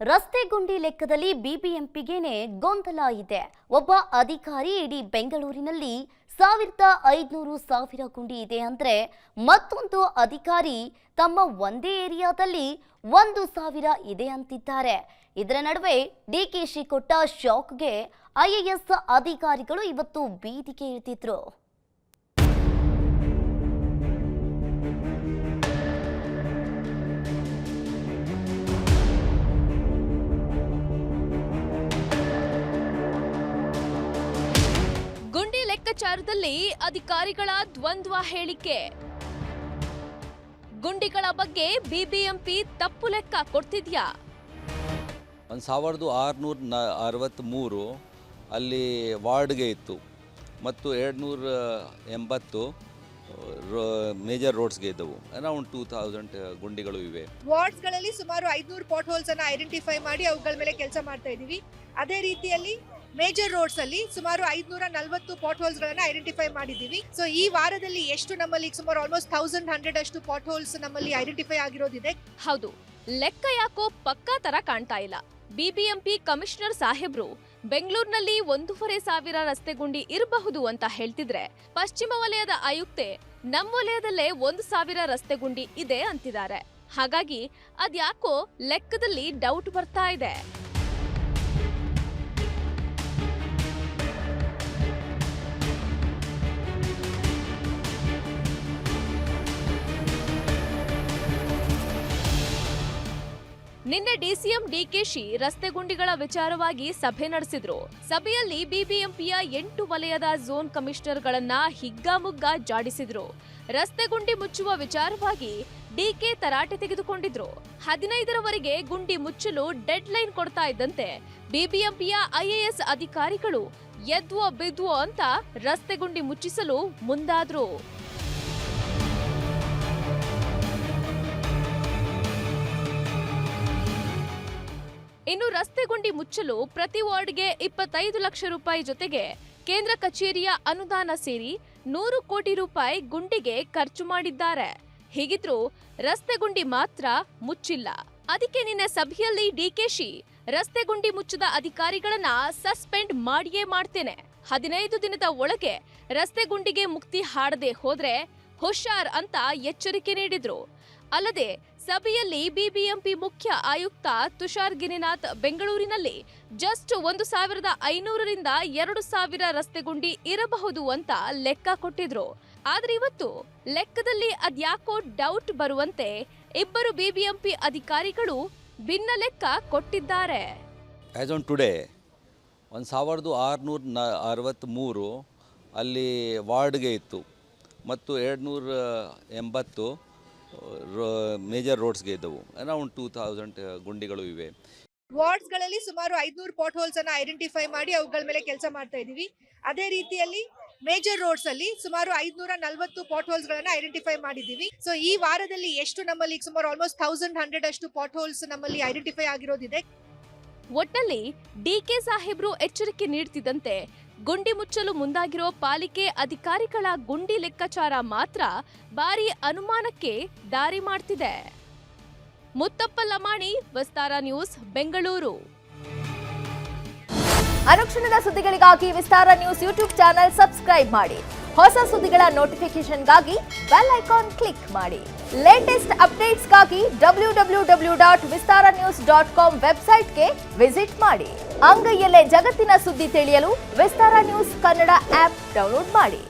ರಸ್ತೆ ಗುಂಡಿ ಲೆಕ್ಕದಲ್ಲಿ ಬಿಬಿಎಂಪಿಗೇನೆ ಗೊಂದಲ ಇದೆ. ಒಬ್ಬ ಅಧಿಕಾರಿ ಇಡೀ ಬೆಂಗಳೂರಿನಲ್ಲಿ 1500 ಗುಂಡಿ ಇದೆ ಅಂದ್ರೆ ಮತ್ತೊಂದು ಅಧಿಕಾರಿ ತಮ್ಮ ಒಂದೇ ಏರಿಯಾದಲ್ಲಿ 1000 ಇದೆ ಅಂತಿದ್ದಾರೆ. ಇದರ ನಡುವೆ ಡಿಕೆಶಿ ಕೊಟ್ಟ ಶಾಕ್ಗೆ ಐಎಎಸ್ ಅಧಿಕಾರಿಗಳು ಇವತ್ತು ಬೀದಿಗೆ ಇಳಿದಿದ್ರು. ಗುಂಡಿ ಲೆಕ್ಕಾಚಾರದಲ್ಲಿ ಅಧಿಕಾರಿಗಳ ದ್ವಂದ್ವ ಹೇಳಿಕೆ. ಗುಂಡಿಗಳ ಬಗ್ಗೆ ಬಿಬಿಎಂಪಿ ತಪ್ಪು ಲೆಕ್ಕ ಕೊಡ್ತಿದ್ಯಾ? 1663 ಅಲ್ಲಿ ವಾರ್ಡ್ಗೆ ಇತ್ತು ಮತ್ತು 280 ಮೇಜರ್ ರೋಡ್ಸ್ಗೆ ಇದ್ದವು. ಅರೌಂಡ್ 2000 ಗುಂಡಿಗಳು ಇವೆ. ವಾರ್ಡ್ಸ್ಗಳಲ್ಲಿ ಸುಮಾರು 500 ಪಾಟ್ ಹೋಲ್ಸ್ ಅನ್ನು ಐಡೆಂಟಿಫೈ ಮಾಡಿ ಅವುಗಳ ಮೇಲೆ ಕೆಲಸ ಮಾಡ್ತಾ ಇದ್ದೀವಿ. ಅದೇ ರೀತಿಯಲ್ಲಿ ಮೇಜರ್ ರೋಡ್ಸ್ ಅಲ್ಲಿ ಸುಮಾರು 540 ಪಾಟ್ ಹೋಲ್ಸ್ ಗಳನ್ನ ಐಡೆಂಟಿಫೈ ಮಾಡಿದ್ದೀವಿ. ಸೊ ಈ ವಾರದಲ್ಲಿ ಎಷ್ಟು ನಮ್ಮಲ್ಲಿ ಸುಮಾರು ಆಲ್ಮೋಸ್ಟ್ 1100 ಅಷ್ಟು ಪಾಟ್ ಹೋಲ್ಸ್ ನಮ್ಮಲ್ಲಿ ಐಡೆಂಟಿಫೈ ಆಗಿರೋದಿದೆ. ಹೌದು, ಲೆಕ್ಕ ಯಾಕೋ ಪಕ್ಕಾ ತರ ಕಾಣ್ತಾ ಇಲ್ಲ. ಬಿಬಿಎಂಪಿ ಕಮಿಷನರ್ ಸಾಹೇಬ್ರು ಬೆಂಗಳೂರಿನಲ್ಲಿ 1500 ರಸ್ತೆ ಗುಂಡಿ ಇರಬಹುದು ಅಂತ ಹೇಳ್ತಿದ್ರೆ, ಪಶ್ಚಿಮ ವಲಯದ ಆಯುಕ್ತೆ ನಮ್ಮ ವಲಯದಲ್ಲೇ 1000 ರಸ್ತೆ ಗುಂಡಿ ಇದೆ ಅಂತಿದ್ದಾರೆ. ಹಾಗಾಗಿ ಅದ್ಯಾಕೋ ಲೆಕ್ಕದಲ್ಲಿ ಡೌಟ್ ಬರ್ತಾ ಇದೆ. ನಿನ್ನೆ ಡಿಸಿಎಂ ಡಿಕೆಶಿ ರಸ್ತೆ ಗುಂಡಿಗಳ ವಿಚಾರವಾಗಿ ಸಭೆ ನಡೆಸಿದ್ರು. ಸಭೆಯಲ್ಲಿ ಬಿಬಿಎಂಪಿಯ 8 ವಲಯದ ಝೋನ್ ಕಮಿಷನರ್ಗಳನ್ನ ಹಿಗ್ಗಾಮುಗ್ಗಾ ಜಾಡಿಸಿದ್ರು. ರಸ್ತೆ ಗುಂಡಿ ಮುಚ್ಚುವ ವಿಚಾರವಾಗಿ ಡಿಕೆ ತರಾಟೆ ತೆಗೆದುಕೊಂಡಿದ್ರು. 15ರವರೆಗೆ ಗುಂಡಿ ಮುಚ್ಚಲು ಡೆಡ್ ಲೈನ್ ಕೊಡ್ತಾ ಇದ್ದಂತೆ ಬಿಬಿಎಂಪಿಯ ಐಎಎಸ್ ಅಧಿಕಾರಿಗಳು ಎದ್ವೋ ಬಿದ್ವೋ ಅಂತ ರಸ್ತೆ ಗುಂಡಿ ಮುಚ್ಚಿಸಲು ಮುಂದಾದ್ರು. ಇನ್ನು ರಸ್ತೆ ಗುಂಡಿ ಮುಚ್ಚಲು ಪ್ರತಿ ವಾರ್ಡ್ಗೆ 25 ಲಕ್ಷ ರೂಪಾಯಿ ಜೊತೆಗೆ ಕೇಂದ್ರ ಕಚೇರಿಯ ಅನುದಾನ ಸೇರಿ 100 ಕೋಟಿ ರೂಪಾಯಿ ಗುಂಡಿಗೆ ಖರ್ಚು ಮಾಡಿದ್ದಾರೆ. ಹೀಗಿದ್ರೂ ರಸ್ತೆ ಗುಂಡಿ ಮಾತ್ರ ಮುಚ್ಚಿಲ್ಲ. ಅದಕ್ಕೆ ನಿನ್ನೆ ಸಭೆಯಲ್ಲಿ ಡಿಕೆಶಿ ರಸ್ತೆ ಗುಂಡಿ ಮುಚ್ಚದ ಅಧಿಕಾರಿಗಳನ್ನ ಸಸ್ಪೆಂಡ್ ಮಾಡಿಯೇ ಮಾಡ್ತೇನೆ, 15 ದಿನದ ಒಳಗೆ ರಸ್ತೆ ಗುಂಡಿಗೆ ಮುಕ್ತಿ ಹಾಡದೆ ಹೋದ್ರೆ ಹುಷಾರ್ ಅಂತ ಎಚ್ಚರಿಕೆ ನೀಡಿದ್ರು. ಅಲ್ಲದೆ ಸಭೆಯಲ್ಲಿ ಬಿಬಿಎಂಪಿ ಮುಖ್ಯ ಆಯುಕ್ತ ತುಷಾರ್ ಗಿರಿನಾಥ್ ಬೆಂಗಳೂರಿನಲ್ಲಿ ಜಸ್ಟ್ 1500ರಿಂದ 2000 ರಸ್ತೆ ಗುಂಡಿ ಇರಬಹುದು ಅಂತ ಲೆಕ್ಕ ಕೊಟ್ಟಿದ್ರು. ಆದ್ರೆ ಇವತ್ತು ಲೆಕ್ಕದಲ್ಲಿ ಅದ್ಯಾಕೋ ಡೌಟ್ ಬರುವಂತೆ ಇಬ್ಬರು ಬಿಬಿಎಂಪಿ ಅಧಿಕಾರಿಗಳು ಭಿನ್ನ ಲೆಕ್ಕ ಕೊಟ್ಟಿದ್ದಾರೆ. ಆಸ್ ಆನ್ ಟುಡೇ 1663 ಅಲ್ಲಿ ವಾರ್ಡ್ಗೆ ಇತ್ತು ಮತ್ತು 280 ಮೇಜರ್ ರೋಡ್ಸ್ಗೆ ಇದ್ದವು. ಅರೌಂಡ್ 2000 ಗುಂಡಿಗಳು ಇವೆ. ವಾರ್ಡ್ಸ್ ಗಳಲ್ಲಿ ಸುಮಾರು 500 ಪಾಟ್ ಹೋಲ್ಸ್ ಅನ್ನು ಐಡೆಂಟಿಫೈ ಮಾಡಿ ಅವುಗಳ ಮೇಲೆ ಕೆಲಸ ಮಾಡ್ತಾ ಇದ್ದೀವಿ. ಅದೇ ರೀತಿಯಲ್ಲಿ ಮೇಜರ್ ರೋಡ್ಸ್ ಅಲ್ಲಿ ಸುಮಾರು 540 ಪಾಟ್ ಹೋಲ್ಸ್ ಗಳನ್ನ ಐಡೆಂಟಿಫೈ ಮಾಡಿದ್ದೀವಿ. ಸೊ ಈ ವಾರದಲ್ಲಿ ಎಷ್ಟು ನಮ್ಮಲ್ಲಿ ಸುಮಾರು ಆಲ್ಮೋಸ್ಟ್ 1100 ಅಷ್ಟು ಪಾಟ್ ಹೋಲ್ಸ್ ನಮ್ಮಲ್ಲಿ ಐಡೆಂಟಿಫೈ ಆಗಿರೋದಿದೆ. ಒಟ್ಟಲ್ಲಿ ಡಿಕೆ ಸಾಹೇಬ್ರು ಎಚ್ಚರಿಕೆ ನೀಡ್ತಿದ್ದಂತೆ ಗುಂಡಿ ಮುಚ್ಚಲು ಮುಂದಾಗಿರೋ ಪಾಲಿಕೆ ಅಧಿಕಾರಿಗಳ ಗುಂಡಿ ಲೆಕ್ಕಾಚಾರ ಮಾತ್ರ ಭಾರಿ ಅನುಮಾನಕ್ಕೆ ದಾರಿ ಮಾಡ್ತಿದೆ. ಮುತ್ತಪ್ಪ ಲಮಾಣಿ, ವಿಸ್ತಾರ ನ್ಯೂಸ್, ಬೆಂಗಳೂರು. ಅನುಕ್ಷಣದ ಸುದ್ದಿಗಳಿಗಾಗಿ ವಿಸ್ತಾರ ನ್ಯೂಸ್ ಯೂಟ್ಯೂಬ್ ಚಾನೆಲ್ ಸಬ್ಸ್ಕ್ರೈಬ್ ಮಾಡಿ. ಹೊಸ ಸುದ್ದಿಗಳ ನೋಟಿಫಿಕೇಶನ್ಗಾಗಿ ಬೆಲ್ ಐಕಾನ್ ಕ್ಲಿಕ್ ಮಾಡಿ. ಲೇಟೆಸ್ಟ್ ಅಪ್ಡೇಟ್ಸ್ಗಾಗಿ www.vistaranews.com ವೆಬ್ಸೈಟ್ಗೆ ವಿಸಿಟ್ ಮಾಡಿ. ಅಂಗೈಯಲ್ಲೇ ಜಗತ್ತಿನ ಸುದ್ದಿ ತಿಳಿಯಲು ವಿಸ್ತಾರ ನ್ಯೂಸ್ ಕನ್ನಡ ಆಪ್ ಡೌನ್ಲೋಡ್ ಮಾಡಿ.